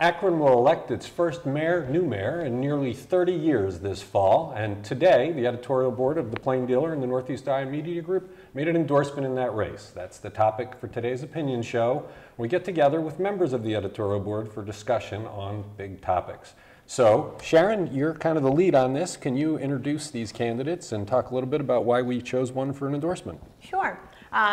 Akron will elect its first new mayor in nearly 30 years this fall, and today the editorial board of the Plain Dealer and the Northeast Iowa Media Group made an endorsement in that race. That's the topic for today's opinion show. We get together with members of the editorial board for discussion on big topics. So, Sharon, you're kind of the lead on this. Can you introduce these candidates and talk a little bit about why we chose one for an endorsement? Sure.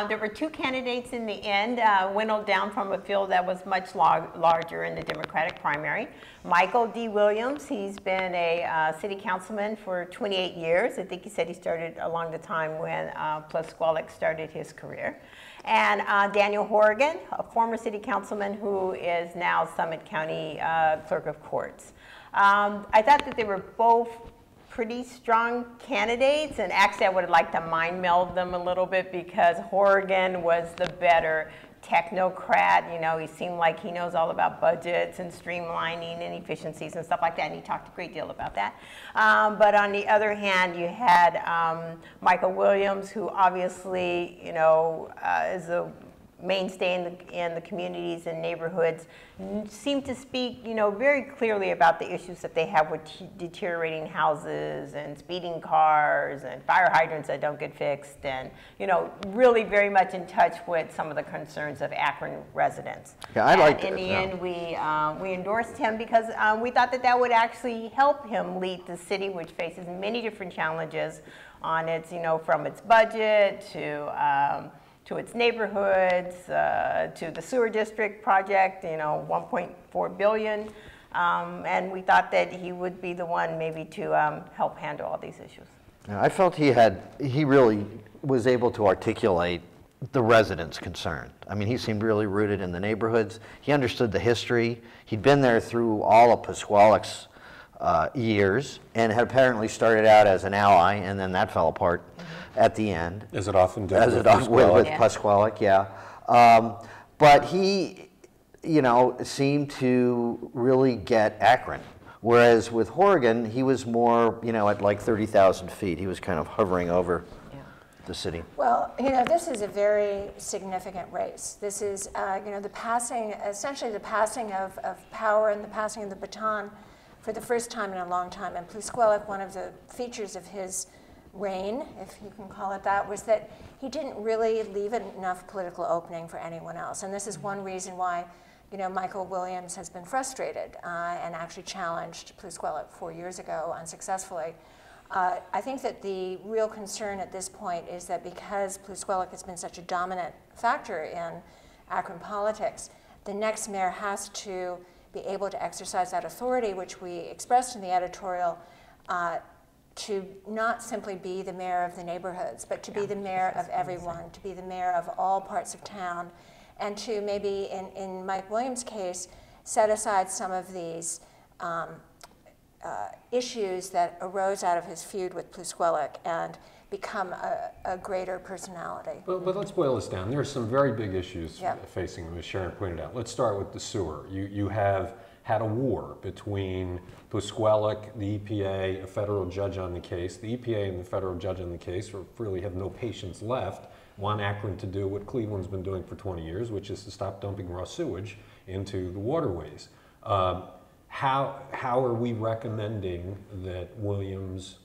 There were two candidates in the end, winnowed down from a field that was much larger in the Democratic primary. Michael D. Williams, he's been a city councilman for 28 years. I think he said he started along the time when Plisqualloch started his career. And Daniel Horrigan, a former city councilman who is now Summit County Clerk of Courts. I thought that they were both pretty strong candidates, and actually I would have liked to mind meld them a little bit because Horrigan was the better technocrat. You know, he seemed like he knows all about budgets and streamlining and efficiencies and stuff like that, and he talked a great deal about that. But on the other hand, you had Michael Williams, who obviously, you know, is a mainstay in the communities and neighborhoods, seem to speak, you know, very clearly about the issues that they have with deteriorating houses and speeding cars and fire hydrants that don't get fixed, and, you know, really very much in touch with some of the concerns of Akron residents. Yeah, I like in the end, we endorsed him because we thought that that would actually help him lead the city, which faces many different challenges on its, you know, from its budget to its neighborhoods, to the sewer district project, you know, $1.4 billion. And we thought that he would be the one maybe to help handle all these issues. I felt he really was able to articulate the residents' concern. I mean, he seemed really rooted in the neighborhoods. He understood the history. He'd been there through all of Plisqualloch's years and had apparently started out as an ally, and then that fell apart at the end. As it often does. As it often with Plisqualloch, yeah. But he, you know, seemed to really get Akron. Whereas with Horrigan, he was more, you know, at like 30,000 feet. He was kind of hovering over the city. Well, you know, this is a very significant race. This is, you know, the passing, essentially the passing of power and the passing of the baton for the first time in a long time. And Plisqualloch, one of the features of his reign, if you can call it that, was that he didn't really leave enough political opening for anyone else. And this is one reason why, you know, Michael Williams has been frustrated and actually challenged Plisqualloch 4 years ago unsuccessfully. I think that the real concern at this point is that because Plisqualloch has been such a dominant factor in Akron politics, the next mayor has to be able to exercise that authority, which we expressed in the editorial, to not simply be the mayor of the neighborhoods, but to be the mayor of everyone, to be the mayor of all parts of town, and to maybe, in Mike Williams' case, set aside some of these issues that arose out of his feud with Plisqualloch and become a greater personality. But let's boil this down. There are some very big issues facing him, as Sharon pointed out. Let's start with the sewer. You have had a war between Plisqualloch, the EPA, a federal judge on the case. The EPA and the federal judge on the case really have no patience left, want Akron to do what Cleveland's been doing for 20 years, which is to stop dumping raw sewage into the waterways. How are we recommending that Williams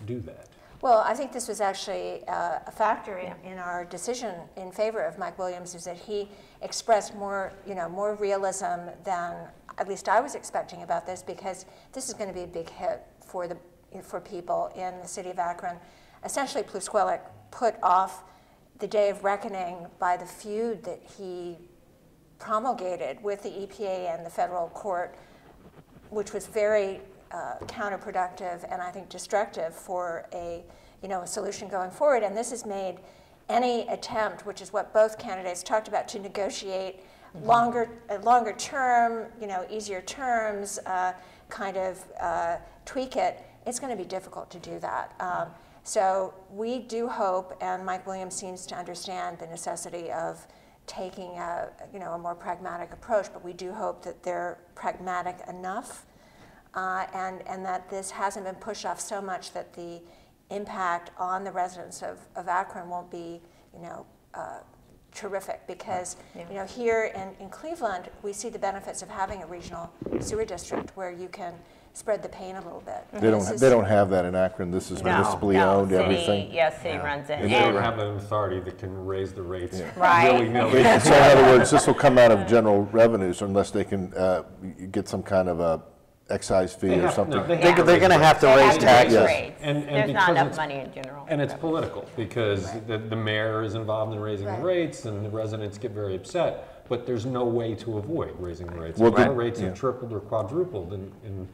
do that? Well, I think this was actually a factor in our decision in favor of Mike Williams, is that he expressed more, you know, more realism than at least I was expecting about this, because this is going to be a big hit for people in the city of Akron. Essentially, Plisqualloch put off the day of reckoning by the feud that he promulgated with the EPA and the federal court, which was very counterproductive and I think destructive for a solution going forward. And this has made any attempt, which is what both candidates talked about, to negotiate longer term, you know, easier terms, kind of tweak it. It's going to be difficult to do that. So we do hope, and Mike Williams seems to understand the necessity of taking a more pragmatic approach, but we do hope that they're pragmatic enough, and that this hasn't been pushed off so much that the impact on the residents of Akron won't be, terrific because here in Cleveland we see the benefits of having a regional sewer district where you can spread the pain a little bit. They don't have that in Akron. This is municipally owned, city, everything. Yes, city runs it. They don't have an authority that can raise the rates. Right. Willy-nilly. So in other words, this will come out of general revenues unless they can get some kind of a excise fee or something. They're going to have to raise taxes. And there's not because enough money in general. And it's political because the mayor is involved in raising the rates and the residents get very upset, but there's no way to avoid raising the rates. Well, Our rates have tripled or quadrupled in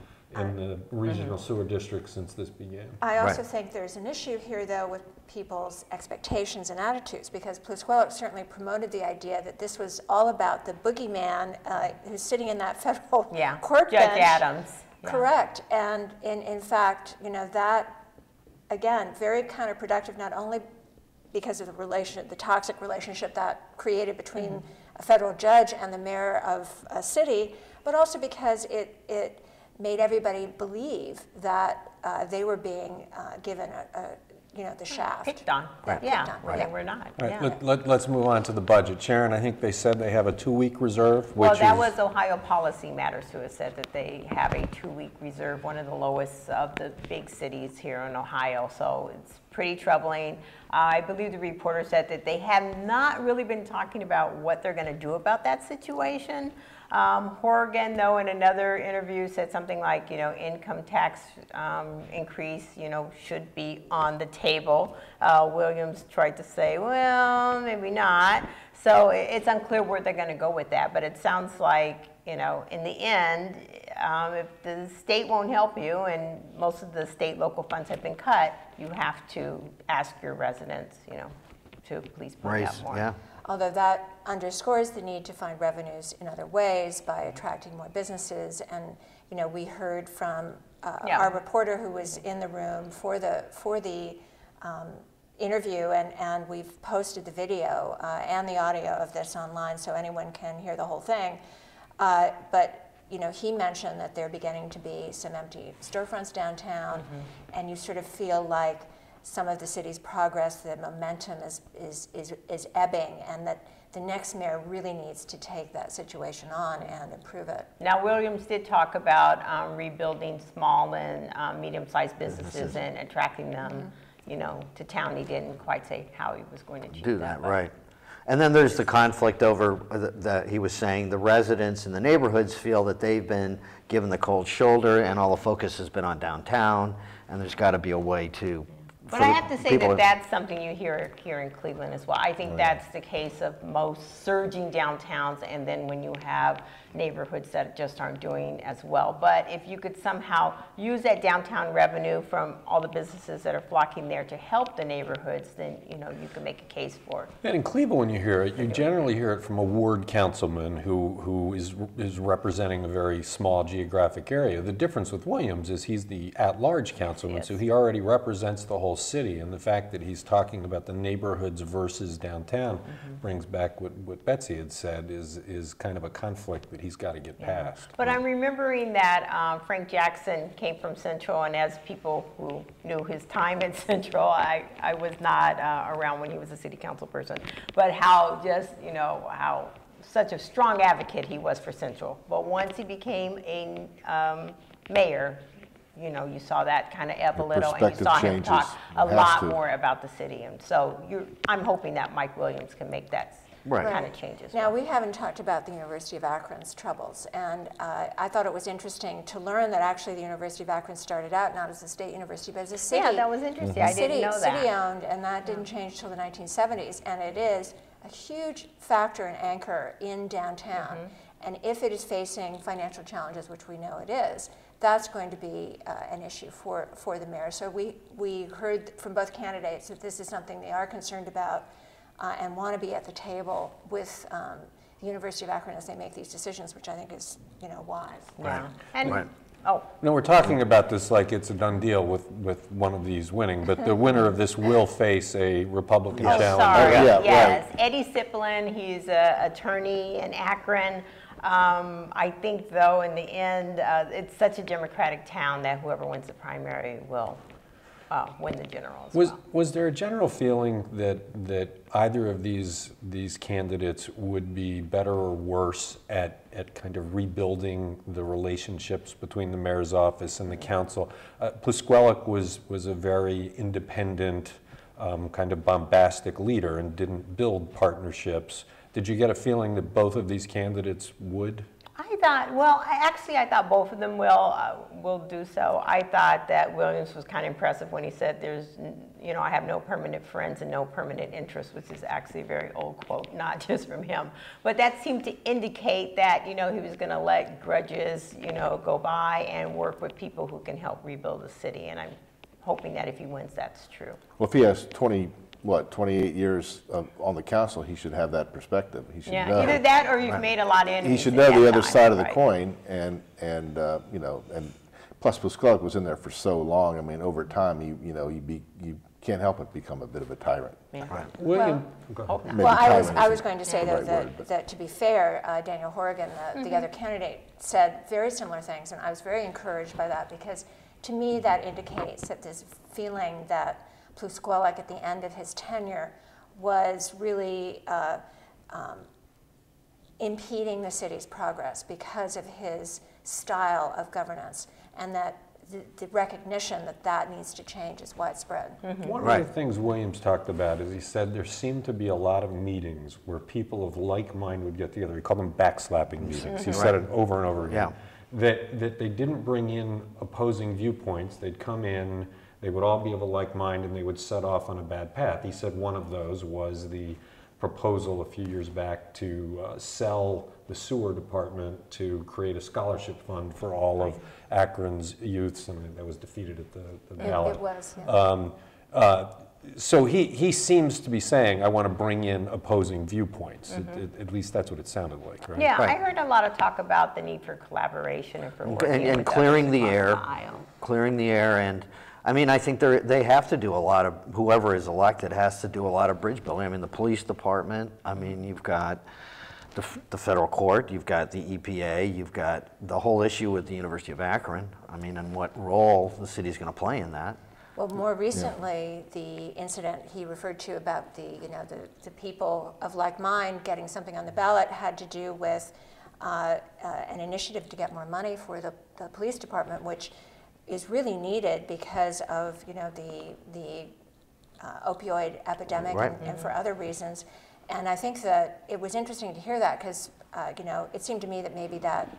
the regional sewer district since this began. I also think there's an issue here, though, with people's expectations and attitudes, because Plusquellic certainly promoted the idea that this was all about the boogeyman who's sitting in that federal court Judge bench. Adams. Correct. And in fact, that, again, very counterproductive, not only because of the toxic relationship that created between a federal judge and the mayor of a city, but also because it made everybody believe that they were being given the shaft. Picked on. They were not. Let's move on to the budget. Sharon, I think they said they have a 2-week reserve. Well, that was Ohio Policy Matters who has said that they have a 2-week reserve, one of the lowest of the big cities here in Ohio. So it's pretty troubling. I believe the reporter said that they have not really been talking about what they're going to do about that situation. Horgan, though, in another interview said something like, income tax increase, should be on the table. Williams tried to say, well, maybe not. So it's unclear where they're going to go with that. But it sounds like, in the end, if the state won't help you and most of the state local funds have been cut, you have to ask your residents, to please pay out more. Yeah. Although that underscores the need to find revenues in other ways by attracting more businesses. And we heard from our reporter who was in the room for the interview, and we've posted the video and the audio of this online so anyone can hear the whole thing. But he mentioned that there are beginning to be some empty storefronts downtown, and you sort of feel like some of the city's progress, the momentum is ebbing, and that the next mayor really needs to take that situation on and improve it. Now, Williams did talk about rebuilding small and medium-sized businesses and attracting them, to town. He didn't quite say how he was going to achieve do that. Right. And then there's the conflict over that he was saying the residents in the neighborhoods feel that they've been given the cold shoulder and all the focus has been on downtown, and there's got to be a way to. But I have to say that that's something you hear here in Cleveland as well. I think that's the case of most surging downtowns, and then when you have neighborhoods that just aren't doing as well. But if you could somehow use that downtown revenue from all the businesses that are flocking there to help the neighborhoods, then you can make a case for it. And in Cleveland, when you hear it, you generally hear it from a ward councilman who is representing a very small geographic area. The difference with Williams is he's the at-large councilman, so he already represents the whole city, and the fact that he's talking about the neighborhoods versus downtown brings back what Betsy had said is kind of a conflict that he's got to get past. But I'm remembering that Frank Jackson came from Central, and as people who knew his time at Central, I was not around when he was a city council person, but how just, how such a strong advocate he was for Central. But once he became a mayor, you saw that kind of ebb a little, and you saw him talk a lot more about the city. And so I'm hoping that Mike Williams can make that kind of change as well. Now, we haven't talked about the University of Akron's troubles, and I thought it was interesting to learn that actually the University of Akron started out not as a state university, but as a city. Yeah, that was interesting. I didn't know that. City-owned, and that didn't change till the 1970s, and it is a huge factor and anchor in downtown. And if it is facing financial challenges, which we know it is, that's going to be an issue for the mayor. So we heard from both candidates that this is something they are concerned about and want to be at the table with the University of Akron as they make these decisions, which I think is wise. Yeah. And No, we're talking about this like it's a done deal with one of these winning, but the winner of this will face a Republican challenge. Sorry. Yes. Eddie Siplin, he's an attorney in Akron. I think, though, in the end, it's such a Democratic town that whoever wins the primary will win the general as well. Was there a general feeling that either of these candidates would be better or worse at kind of rebuilding the relationships between the mayor's office and the council? Plisquellic was a very independent, kind of bombastic leader and didn't build partnerships. Did you get a feeling that both of these candidates would? I thought, well, I thought both of them will do so. I thought that Williams was kind of impressive when he said, "There's, I have no permanent friends and no permanent interests," which is actually a very old quote, not just from him. But that seemed to indicate that, he was going to let grudges, go by and work with people who can help rebuild the city. And I'm hoping that if he wins, that's true. Well, if he has 28 years on the council, he should have that perspective. He should know. Either that or you've made a lot of enemies. He should know the other side of the coin, and plus Plisquellic was in there for so long. I mean, over time, you can't help but become a bit of a tyrant. Yeah. Right. William, Well, I was going to say though that to be fair, Daniel Horrigan, the other candidate, said very similar things, and I was very encouraged by that, because to me that indicates that this feeling that Plisquellic at the end of his tenure was really impeding the city's progress because of his style of governance, and that the recognition that needs to change is widespread. One of the things Williams talked about is he said there seemed to be a lot of meetings where people of like mind would get together. He called them backslapping meetings. He said it over and over again. Yeah. That they didn't bring in opposing viewpoints. They'd come in, they would all be of a like mind, and they would set off on a bad path. He said one of those was the proposal a few years back to sell the sewer department to create a scholarship fund for all of Akron's youths, and that was defeated at the ballot. It was, yeah. So he seems to be saying, I want to bring in opposing viewpoints. At least that's what it sounded like, right? Yeah, I heard a lot of talk about the need for collaboration and for working and with clearing others the across air, aisle. clearing the air, and I mean, I think they have to do a lot of, whoever is elected has to do a lot of bridge building. I mean, the police department, I mean, you've got the federal court, you've got the EPA, you've got the whole issue with the University-of-Akron. I mean, and what role the city's going to play in that. Well, more recently, the incident he referred to about the people of like mind getting something on the ballot had to do with an initiative to get more money for the police department, which is really needed because of the opioid epidemic and for other reasons. And I think that it was interesting to hear that because it seemed to me that maybe that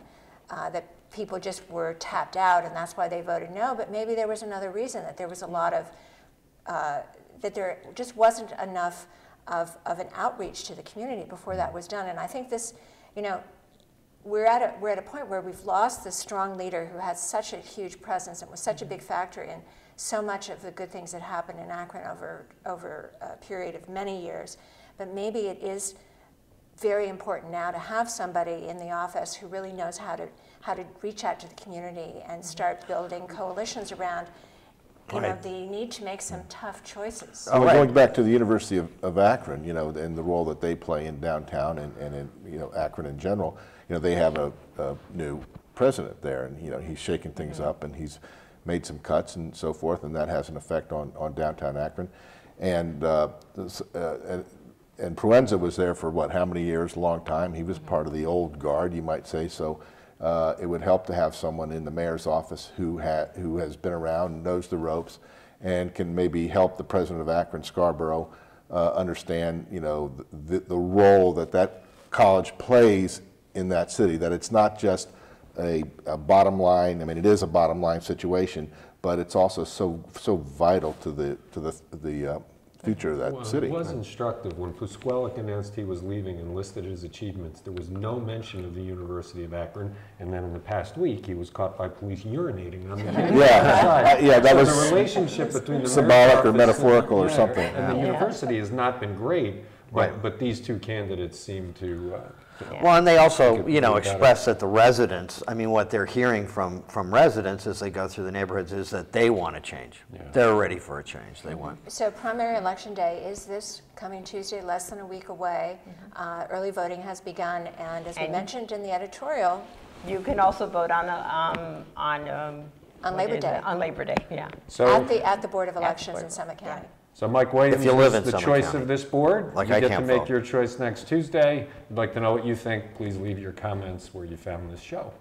people just were tapped out and that's why they voted no, but maybe there was another reason, that there was a lot of that there just wasn't enough of an outreach to the community before that was done. And I think this, we're at a point where we've lost this strong leader who has such a huge presence and was such a big factor in so much of the good things that happened in Akron over a period of many years. But maybe it is very important now to have somebody in the office who really knows how to reach out to the community and start building coalitions around the need to make some tough choices. Going back to the University of Akron, and the role that they play in downtown and in Akron in general, they have a new president there, and he's shaking things up, and he's made some cuts and so forth, and that has an effect on downtown Akron. And Proenza was there for how many years? A long time. He was part of the old guard, you might say. So it would help to have someone in the mayor's office who has been around, knows the ropes, and can maybe help the president of Akron Scarborough understand, the role that college plays in that city. That it's not just a bottom line. I mean, it is a bottom line situation, but it's also so vital to the future of that city. It was instructive when Plisquellic announced he was leaving and listed his achievements. There was no mention of the University of Akron, and then in the past week he was caught by police urinating on the campus. That was the relationship between the symbolic or metaphorical or something. And the university has not been great, but these two candidates seem to. Well, and they also, express that the residents, I mean, what they're hearing from residents as they go through the neighborhoods is that they want to change. Yeah. They're ready for a change. They want. So primary election day is this coming Tuesday, less than a week away. Early voting has begun, and as we mentioned in the editorial, you can also vote on On Labor Day. On Labor Day, yeah. So, At the Board of Elections in Summit County. so Mike Williams If you live is in the Summit choice County. of this board. Like You I get to can't make vote. your choice next Tuesday. I'd like to know what you think. Please leave your comments where you found this show.